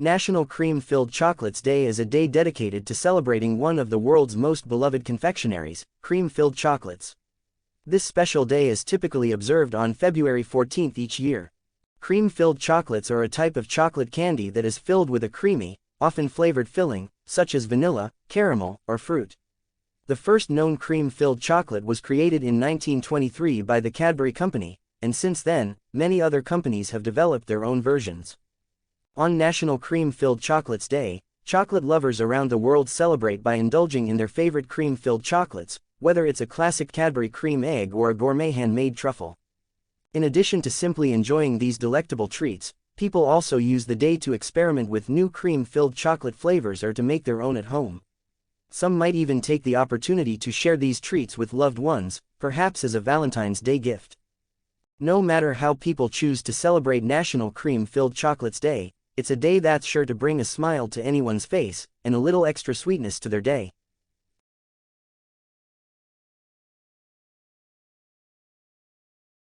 National Cream-Filled Chocolates Day is a day dedicated to celebrating one of the world's most beloved confectionaries, cream-filled chocolates. This special day is typically observed on February 14th each year. Cream-filled chocolates are a type of chocolate candy that is filled with a creamy, often flavored filling, such as vanilla, caramel, or fruit. The first known cream-filled chocolate was created in 1923 by the Cadbury Company, and since then, many other companies have developed their own versions. On National Cream-Filled Chocolates Day, chocolate lovers around the world celebrate by indulging in their favorite cream-filled chocolates, whether it's a classic Cadbury cream egg or a gourmet handmade truffle. In addition to simply enjoying these delectable treats, people also use the day to experiment with new cream-filled chocolate flavors or to make their own at home. Some might even take the opportunity to share these treats with loved ones, perhaps as a Valentine's Day gift. No matter how people choose to celebrate National Cream-Filled Chocolates Day, it's a day that's sure to bring a smile to anyone's face, and a little extra sweetness to their day.